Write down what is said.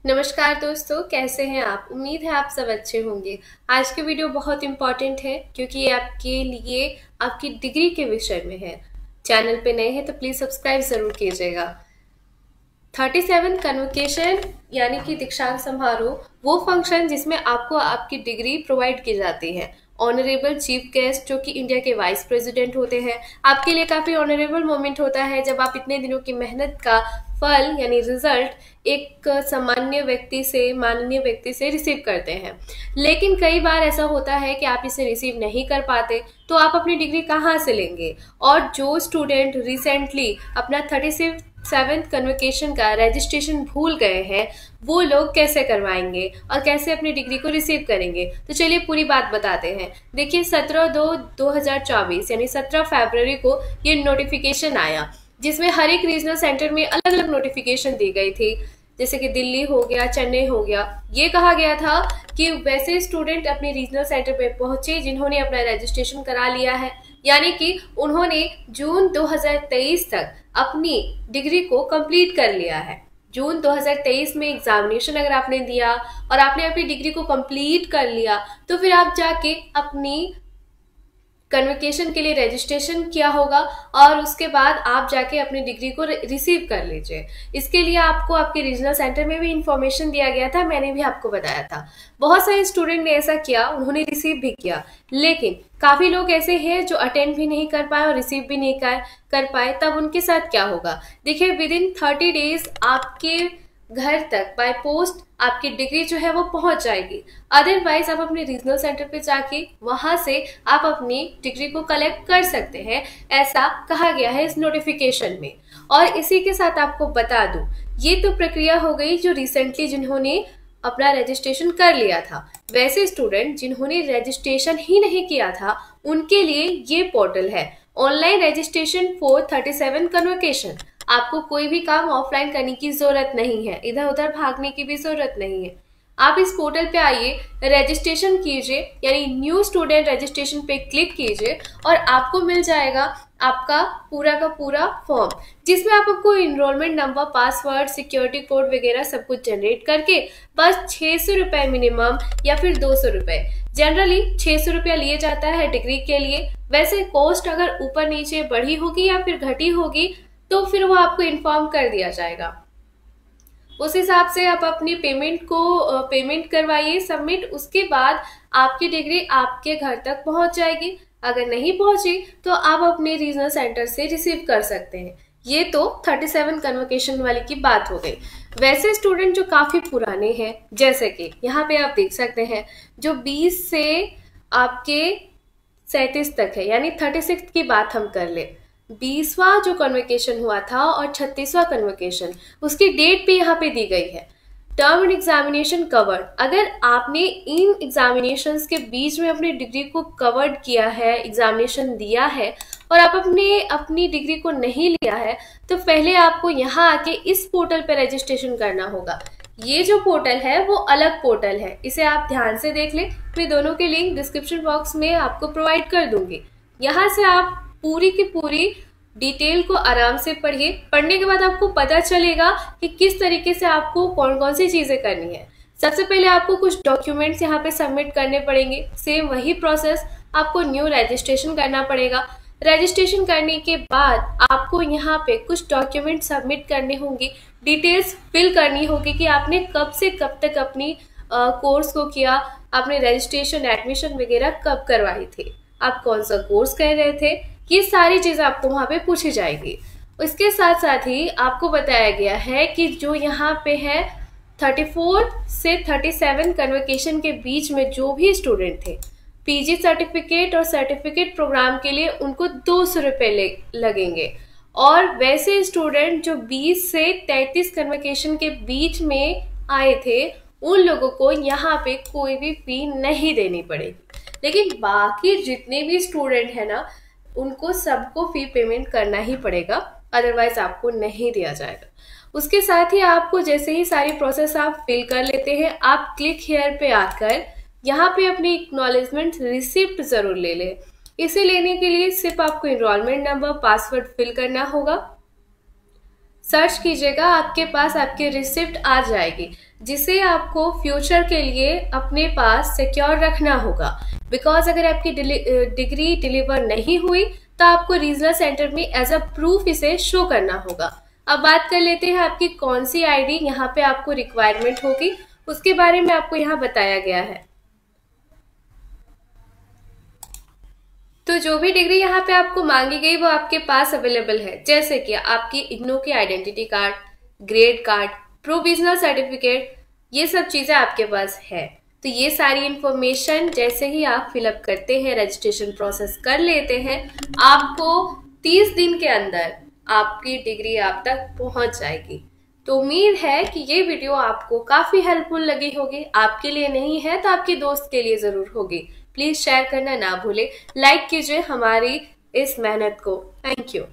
नमस्कार दोस्तों, कैसे हैं आप। उम्मीद है आप सब अच्छे होंगे। आज की वीडियो बहुत इम्पॉर्टेंट है क्योंकि ये आपके लिए आपकी डिग्री के विषय में है। चैनल पे नए हैं तो प्लीज़ सब्सक्राइब ज़रूर कीजिएगा। 37 कन्वोकेशन यानी कि दीक्षांत समारोह वो फंक्शन जिसमें आपको आपकी डिग्री प्रोवाइड की जाती है। ऑनरेबल चीफ गेस्ट जो कि इंडिया के वाइस प्रेसिडेंट होते हैं, आपके लिए काफ़ी ऑनरेबल मोमेंट होता है जब आप इतने दिनों की मेहनत का फल यानी रिजल्ट एक सामान्य व्यक्ति से माननीय व्यक्ति से रिसीव करते हैं। लेकिन कई बार ऐसा होता है कि आप इसे रिसीव नहीं कर पाते, तो आप अपनी डिग्री कहाँ से लेंगे। और जो स्टूडेंट रिसेंटली अपना 37th कन्वोकेशन का रजिस्ट्रेशन भूल गए हैं, वो लोग कैसे करवाएंगे और कैसे अपनी डिग्री को रिसीव करेंगे। तो चलिए पूरी बात बताते हैं। देखिए 17/2/2024 यानी 17 फरवरी को ये नोटिफिकेशन आया, जिसमें हर एक रीजनल सेंटर में अलग अलग नोटिफिकेशन दी गई थी। जैसे कि दिल्ली हो गया, चेन्नई हो गया। ये कहा गया था कि वैसे स्टूडेंट अपने रीजनल सेंटर पे पहुंचे जिन्होंने अपना रजिस्ट्रेशन करा लिया है, यानी कि उन्होंने जून 2023 तक अपनी डिग्री को कंप्लीट कर लिया है। जून 2023 में एग्जामिनेशन अगर आपने दिया और आपने अपनी डिग्री को कंप्लीट कर लिया, तो फिर आप जाके अपनी कन्वोकेशन के लिए रजिस्ट्रेशन किया होगा और उसके बाद आप जाके अपनी डिग्री को रिसीव कर लीजिए। इसके लिए आपको आपके रीजनल सेंटर में भी इंफॉर्मेशन दिया गया था, मैंने भी आपको बताया था। बहुत सारे स्टूडेंट ने ऐसा किया, उन्होंने रिसीव भी किया, लेकिन काफी लोग ऐसे हैं जो अटेंड भी नहीं कर पाए और रिसीव भी नहीं कर पाए। तब उनके साथ क्या होगा, देखिए विद इन 30 डेज आपके घर तक बाय पोस्ट आपकी डिग्री जो है वो पहुंच जाएगी। अदरवाइज आप अपने रीजनल सेंटर पे जाके वहां से आप अपनी डिग्री को कलेक्ट कर सकते हैं, ऐसा कहा गया है इस नोटिफिकेशन में। और इसी के साथ आपको बता दूं, ये तो प्रक्रिया हो गई जो रिसेंटली जिन्होंने अपना रजिस्ट्रेशन कर लिया था। वैसे स्टूडेंट जिन्होंने रजिस्ट्रेशन ही नहीं किया था, उनके लिए ये पोर्टल है ऑनलाइन रजिस्ट्रेशन फॉर 37 कन्वोकेशन। आपको कोई भी काम ऑफलाइन करने की जरूरत नहीं है, इधर उधर भागने की भी जरूरत नहीं है। आप इस पोर्टल पे आइए, रजिस्ट्रेशन कीजिए, यानी न्यू स्टूडेंट रजिस्ट्रेशन पे क्लिक कीजिए और आपको मिल जाएगा आपका पूरा का पूरा फॉर्म, जिसमें आप आपको enrolment number, password, security code वगैरह सब कुछ जनरेट करके बस 600 रुपए मिनिमम या फिर 200 रुपए, जनरली 600 रुपया लिए जाता है डिग्री के लिए। वैसे कॉस्ट अगर ऊपर नीचे बढ़ी होगी या फिर घटी होगी तो फिर वो आपको इन्फॉर्म कर दिया जाएगा। उस हिसाब से आप अपनी पेमेंट करवाइए सबमिट। उसके बाद आपकी डिग्री आपके घर तक पहुंच जाएगी। अगर नहीं पहुंची तो आप अपने रीजनल सेंटर से रिसीव कर सकते हैं। ये तो 37 कन्वोकेशन वाली की बात हो गई। वैसे स्टूडेंट जो काफी पुराने हैं, जैसे कि यहाँ पे आप देख सकते हैं, जो 20 से आपके 37 तक है, यानी 36 की बात हम कर ले। 20वां जो कन्वोकेशन हुआ था और 36वां कन्वोकेशन, उसकी डेट भी यहाँ पे दी गई है। टर्म एंड एग्जामिनेशन कवर्ड, अगर आपने इन एग्जामिनेशंस के बीच में अपनी डिग्री को कवर्ड किया है, एग्जामिनेशन दिया है और आप अपनी डिग्री को नहीं लिया है, तो पहले आपको यहाँ आके इस पोर्टल पे रजिस्ट्रेशन करना होगा। ये जो पोर्टल है वो अलग पोर्टल है, इसे आप ध्यान से देख लें। मैं दोनों के लिंक डिस्क्रिप्शन बॉक्स में आपको प्रोवाइड कर दूंगी। यहाँ से आप पूरी की पूरी डिटेल को आराम से पढ़िए। पढ़ने के बाद आपको पता चलेगा कि किस तरीके से आपको कौन कौन सी चीजें करनी है। सबसे पहले आपको कुछ डॉक्यूमेंट्स यहाँ पे सबमिट करने पड़ेंगे। सेम वही प्रोसेस, आपको न्यू रजिस्ट्रेशन करना पड़ेगा। रजिस्ट्रेशन करने के बाद आपको यहाँ पे कुछ डॉक्यूमेंट सबमिट करने होंगे, डिटेल्स फिल करनी होगी कि आपने कब से कब तक अपनी कोर्स को किया, आपने रजिस्ट्रेशन एडमिशन वगैरह कब करवाई थी, आप कौन सा कोर्स कर रहे थे, ये सारी चीजें आपको वहां पे पूछी जाएगी। इसके साथ साथ ही आपको बताया गया है कि जो यहाँ पे है 34 से 37 कन्वोकेशन के बीच में जो भी स्टूडेंट थे, पीजी सर्टिफिकेट और सर्टिफिकेट प्रोग्राम के लिए उनको 200 रुपये लगेंगे। और वैसे स्टूडेंट जो 20 से 33 कन्वोकेशन के बीच में आए थे, उन लोगों को यहाँ पे कोई भी फी नहीं देनी पड़ेगी। लेकिन बाकी जितने भी स्टूडेंट है ना, उनको सबको फी पेमेंट करना ही पड़ेगा, अदरवाइज आपको नहीं दिया जाएगा। उसके साथ ही आपको जैसे ही सारी प्रोसेस आप फिल कर लेते हैं, आप क्लिक हियर पे आकर यहाँ पे अपनी एक्नॉलेजमेंट रिसिप्ट जरूर ले लें। इसे लेने के लिए सिर्फ आपको एनरोलमेंट नंबर, पासवर्ड फिल करना होगा। सर्च कीजिएगा, आपके पास आपकी रिसिप्ट आ जाएगी, जिसे आपको फ्यूचर के लिए अपने पास सिक्योर रखना होगा। बिकॉज अगर आपकी डिग्री डिलीवर नहीं हुई तो आपको रीजनल सेंटर में एज अ प्रूफ इसे शो करना होगा। अब बात कर लेते हैं आपकी कौन सी आईडी यहाँ पे आपको रिक्वायरमेंट होगी, उसके बारे में आपको यहाँ बताया गया है। तो जो भी डिग्री यहाँ पे आपको मांगी गई वो आपके पास अवेलेबल है, जैसे कि आपकी इग्नू की identity card, grade card, provisional certificate, ये सब चीजें आपके पास है। तो ये सारी इंफॉर्मेशन जैसे ही आप फिलअप करते हैं, रजिस्ट्रेशन प्रोसेस कर लेते हैं, आपको 30 दिन के अंदर आपकी डिग्री आप तक पहुंच जाएगी। तो उम्मीद है कि ये वीडियो आपको काफी हेल्पफुल लगी होगी। आपके लिए नहीं है तो आपके दोस्त के लिए जरूर होगी। प्लीज शेयर करना ना भूले, लाइक कीजिए हमारी इस मेहनत को। Thank you.